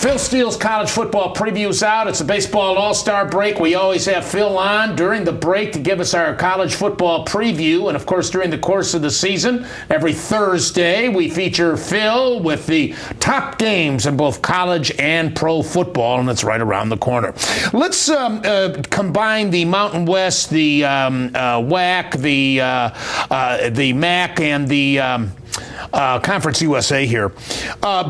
Phil Steele's college football preview's out. It's a baseball all-star break. We always have Phil on during the break to give us our college football preview. And, of course, during the course of the season, every Thursday, we feature Phil with the top games in both college and pro football, and it's right around the corner. Let's combine the Mountain West, the WAC, the MAC, and the Conference USA here.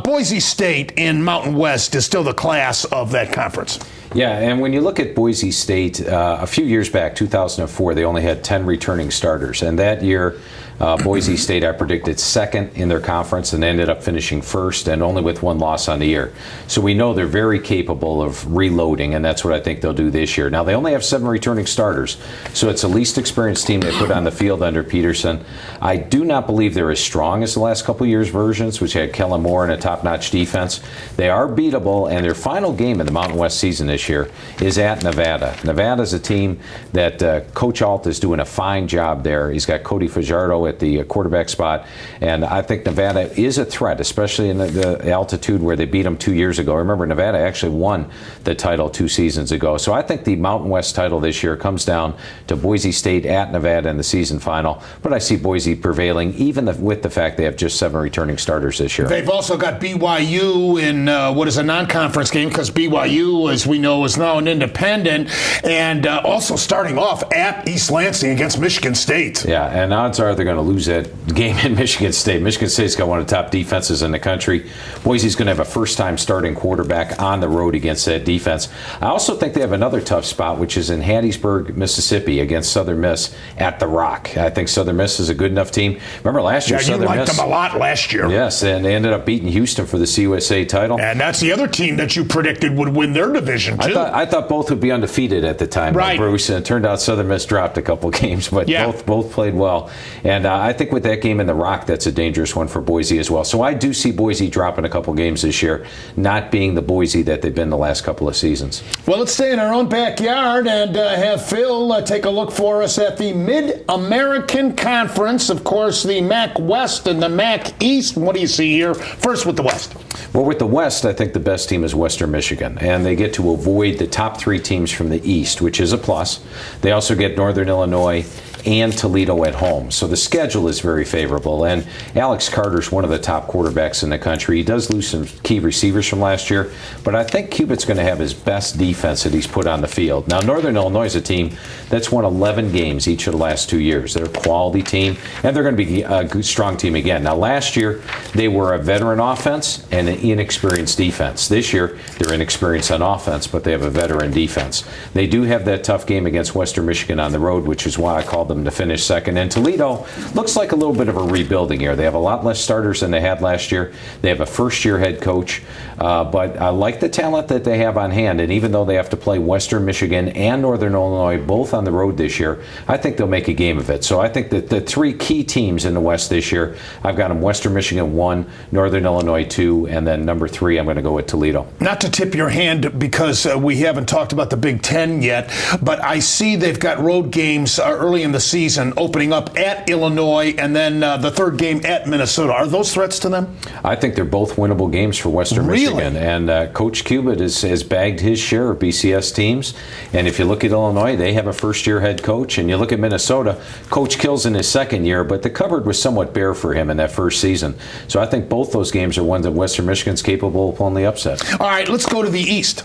Boise State in Mountain West is still the class of that conference. Yeah, and when you look at Boise State, a few years back, 2004, they only had 10 returning starters. And that year, Boise State, I predicted second in their conference and ended up finishing first and only with one loss on the year. So we know they're very capable of reloading, and that's what I think they'll do this year. Now, they only have 7 returning starters, so it's the least experienced team they put on the field under Peterson. I do not believe they're as strong as the last couple years' versions, which had Kellen Moore and a top-notch defense. They are beatable, and their final game in the Mountain West season this year is at Nevada. Nevada's a team that Coach Alt is doing a fine job there. He's got Cody Fajardo at the quarterback spot, and I think Nevada is a threat, especially in the altitude where they beat them 2 years ago. Remember, Nevada actually won the title 2 seasons ago. So I think the Mountain West title this year comes down to Boise State at Nevada in the season final, but I see Boise prevailing, even with the fact they have just 7 returning starters this year. They've also got BYU in what is a non-conference game, because BYU, as we know, is now an independent, and also starting off at East Lansing against Michigan State. Yeah, and odds are they're going to lose that game in Michigan State. Michigan State's got one of the top defenses in the country. Boise's going to have a first-time starting quarterback on the road against that defense. I also think they have another tough spot, which is in Hattiesburg, Mississippi, against Southern Miss at the Rock. I think Southern Miss is a good enough team. Remember last year, Southern Miss. You liked them a lot last year. Yes, and they ended up beating Houston for the CUSA title. And that's the other team that you predicted would win their division, too. I thought both would be undefeated at the time, right, Bruce, and it turned out Southern Miss dropped a couple games, but both played well. And I think with that game in the Rock, that's a dangerous one for Boise as well. So I do see Boise dropping a couple games this year, not being the Boise that they've been the last couple of seasons. Well, let's stay in our own backyard and have Phil take a look for us at the Mid-American Conference. Of course, the MAC West and the MAC East. What do you see here? First with the West. Well, with the West, I think the best team is Western Michigan, and they get to avoid the top 3 teams from the East, which is a plus. They also get Northern Illinois and Toledo at home. So the schedule is very favorable. And Alex Carter's one of the top quarterbacks in the country. He does lose some key receivers from last year, but I think Cubitt's going to have his best defense that he's put on the field. Now, Northern Illinois is a team that's won 11 games each of the last 2 years. They're a quality team, and they're going to be a good, strong team again. Now, last year, they were a veteran offense and an inexperienced defense. This year, they're inexperienced on offense, but they have a veteran defense. They do have that tough game against Western Michigan on the road, which is why I called them to finish second. And Toledo looks like a little bit of a rebuilding year. They have a lot less starters than they had last year. They have a first-year head coach, but I like the talent that they have on hand. And even though they have to play Western Michigan and Northern Illinois both on the road this year, I think they'll make a game of it. So I think that the 3 key teams in the West this year, I've got them Western Michigan 1, Northern Illinois 2, and then number 3, I'm going to go with Toledo. Not to tip your hand because we haven't talked about the Big Ten yet, but I see they've got road games early in the season opening up at Illinois and then the third game at Minnesota. Are those threats to them? I think they're both winnable games for Western Michigan. And Coach Cubitt has bagged his share of BCS teams. And if you look at Illinois, they have a first-year head coach. And you look at Minnesota, Coach Kills in his second year, but the cupboard was somewhat bare for him in that first season. So I think both those games are ones that Western Michigan's capable of pulling the upset. All right, let's go to the East.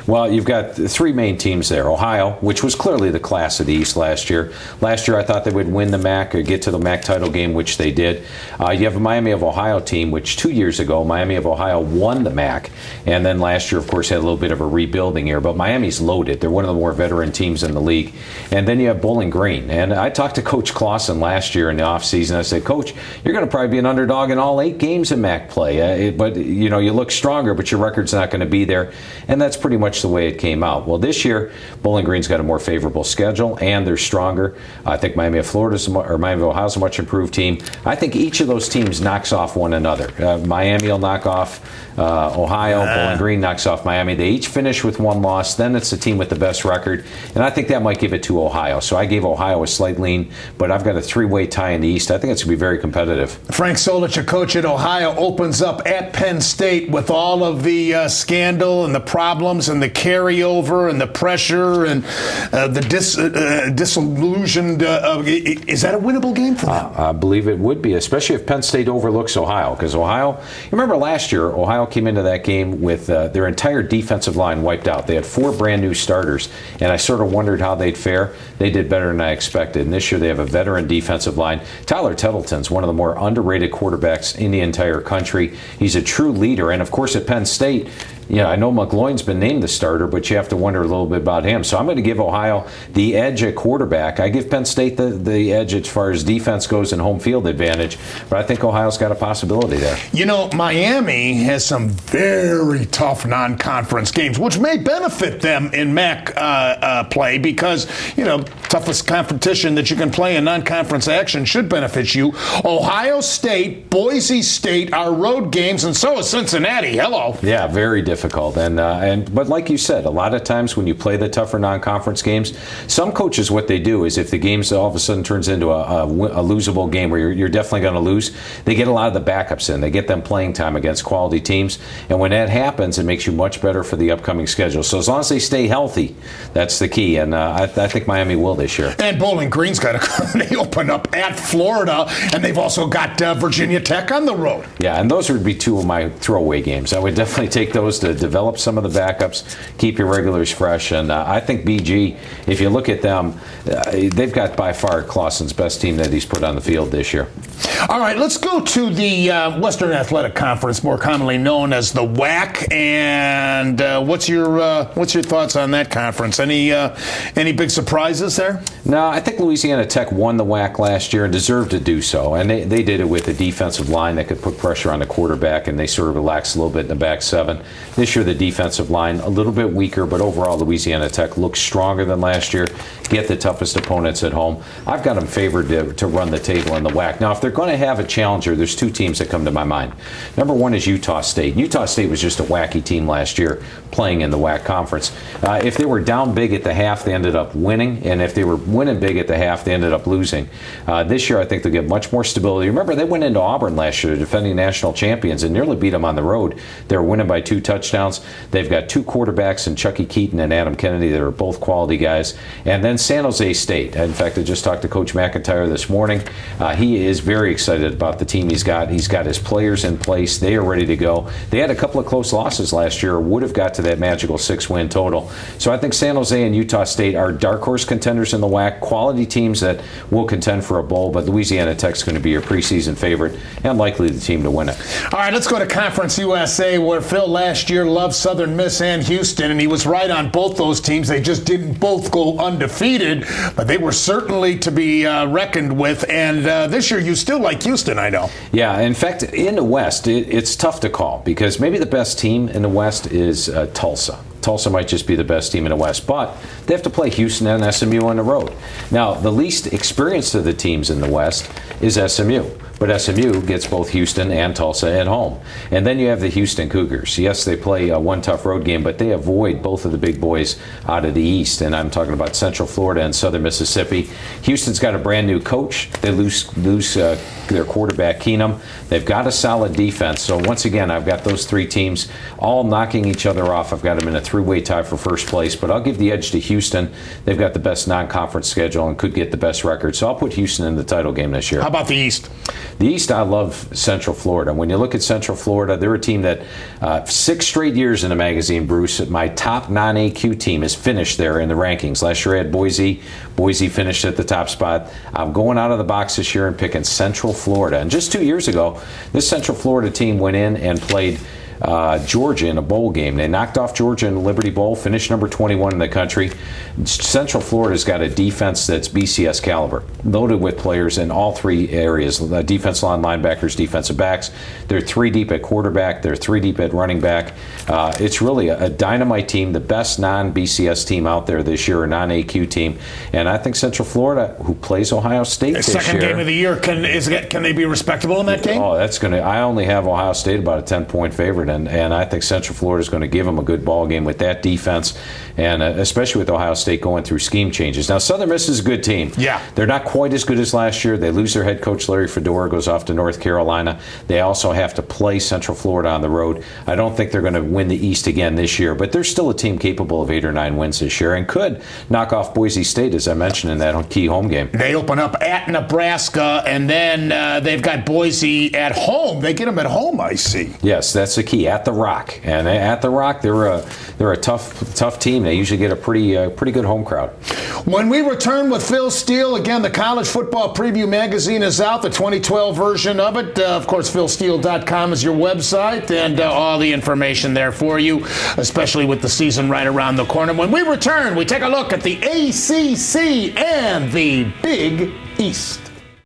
Well, you've got 3 main teams there. Ohio, which was clearly the class of the East last year. Last year, I thought they would win the MAC or get to the MAC title game, which they did. You have a Miami of Ohio team, which 2 years ago, Miami of Ohio won the MAC. And then last year, of course, had a little bit of a rebuilding year. But Miami's loaded. They're one of the more veteran teams in the league. And then you have Bowling Green. And I talked to Coach Clausen last year in the offseason. I said, Coach, you're going to probably be an underdog in all 8 games in MAC play. But, you look stronger, but your record's not going to be there. And that's pretty much much the way it came out. Well, this year, Bowling Green's got a more favorable schedule, and they're stronger. I think Miami of Ohio's a much improved team. I think each of those teams knocks off one another. Miami will knock off Ohio. Bowling Green knocks off Miami. They each finish with one loss. Then it's the team with the best record, and I think that might give it to Ohio. So I gave Ohio a slight lean, but I've got a three-way tie in the East. I think it's going to be very competitive. Frank Solich, a coach at Ohio, opens up at Penn State with all of the scandal and the problems and the carryover and the pressure and the disillusioned. Is that a winnable game for them? I believe it would be, especially if Penn State overlooks Ohio. Because Ohio, you remember last year, Ohio came into that game with their entire defensive line wiped out. They had 4 brand new starters, and I sort of wondered how they'd fare. They did better than I expected. And this year they have a veteran defensive line. Tyler Tettleton's one of the more underrated quarterbacks in the entire country. He's a true leader. And, of course, at Penn State, yeah, I know McGloin's been named the starter, but you have to wonder a little bit about him. So I'm going to give Ohio the edge at quarterback. I give Penn State the edge as far as defense goes and home field advantage, but I think Ohio's got a possibility there. You know, Miami has some very tough non-conference games, which may benefit them in MAC play because, you know, toughest competition that you can play in non-conference action should benefit you. Ohio State, Boise State are road games, and so is Cincinnati. Hello. Yeah, very difficult. But like you said, a lot of times when you play the tougher non-conference games, some coaches, what they do is if the game all of a sudden turns into a losable game where you're definitely going to lose, they get a lot of the backups in. They get them playing time against quality teams. And when that happens, it makes you much better for the upcoming schedule. So as long as they stay healthy, that's the key. And I think Miami will this year. And Bowling Green's got they open up at Florida, and they've also got Virginia Tech on the road. Yeah, and those would be 2 of my throwaway games. I would definitely take those to develop some of the backups, keep your regulars fresh. And I think BG, if you look at them, they've got by far Clausen's best team that he's put on the field this year. All right, let's go to the Western Athletic Conference, more commonly known as the WAC. And what's your thoughts on that conference? Any big surprises there? No, I think Louisiana Tech won the WAC last year and deserved to do so. And they did it with a defensive line that could put pressure on the quarterback, and they sort of relaxed a little bit in the back 7. This year, the defensive line a little bit weaker, but overall, Louisiana Tech looks stronger than last year. Get the toughest opponents at home. I've got them favored to run the table in the WAC. Now, if they're going to have a challenger, there's 2 teams that come to my mind. Number 1 is Utah State. Utah State was just a wacky team last year playing in the WAC conference. If they were down big at the half, they ended up winning, and if they were winning big at the half, they ended up losing. This year, I think they'll get much more stability. Remember, they went into Auburn last year, defending national champions, and nearly beat them on the road. They were winning by 2 touchdowns. They've got 2 quarterbacks in Chucky Keaton and Adam Kennedy that are both quality guys. And then San Jose State. In fact, I just talked to Coach McIntyre this morning. He is very excited about the team he's got. He's got his players in place. They are ready to go. They had a couple of close losses last year, would have got to that magical 6-win total. So I think San Jose and Utah State are dark horse contenders in the WAC, quality teams that will contend for a bowl, but Louisiana Tech's going to be your preseason favorite and likely the team to win it. All right, let's go to Conference USA, where Phil last year loved Southern Miss and Houston, and he was right on both those teams. They just didn't both go undefeated, but they were certainly to be reckoned with. And this year, you still like Houston, I know. Yeah, in fact, in the West, it's tough to call because maybe the best team in the West is Tulsa. Tulsa might just be the best team in the West, but they have to play Houston and SMU on the road. Now, the least experienced of the teams in the West is SMU. But SMU gets both Houston and Tulsa at home. And then you have the Houston Cougars. Yes, they play one tough road game, but they avoid both of the big boys out of the East. And I'm talking about Central Florida and Southern Mississippi. Houston's got a brand new coach. They lose their quarterback, Keenum. They've got a solid defense. So once again, I've got those 3 teams all knocking each other off. I've got them in a 3-way tie for first place. But I'll give the edge to Houston. They've got the best non-conference schedule and could get the best record. So I'll put Houston in the title game this year. How about the East? The East, I love Central Florida. When you look at Central Florida, they're a team that 6 straight years in the magazine, Bruce, my top non-AQ team is finished there in the rankings. Last year I had Boise. Boise finished at the top spot. I'm going out of the box this year and picking Central Florida. And just 2 years ago, this Central Florida team went in and played Georgia in a bowl game. They knocked off Georgia in the Liberty Bowl, finished number 21 in the country. Central Florida's got a defense that's BCS caliber, loaded with players in all three areas: defensive line, linebackers, defensive backs. They're 3 deep at quarterback. They're 3 deep at running back. It's really a dynamite team, the best non-BCS team out there this year, a non-AQ team. And I think Central Florida, who plays Ohio State this year. Second game of the year, can they be respectable in that game? Oh, that's going to. I only have Ohio State about a 10-point favorite, and I think Central Florida is going to give them a good ball game with that defense, and especially with Ohio State going through scheme changes. Now, Southern Miss is a good team. Yeah. They're not quite as good as last year. They lose their head coach, Larry Fedora, goes off to North Carolina. They also have to play Central Florida on the road. I don't think they're going to win the East again this year, but they're still a team capable of 8 or 9 wins this year and could knock off Boise State, as I mentioned, in that key home game. They open up at Nebraska, and then they've got Boise at home. They get them at home, I see. Yes, that's the key, at the Rock. And at the Rock, they're a tough team. They usually get a pretty good home crowd. When we return with Phil Steele, again, the College Football Preview magazine is out, the 2012 version of it. Of course, philsteele.com is your website, and all the information there for you, especially with the season right around the corner. When we return, we take a look at the ACC and the Big East.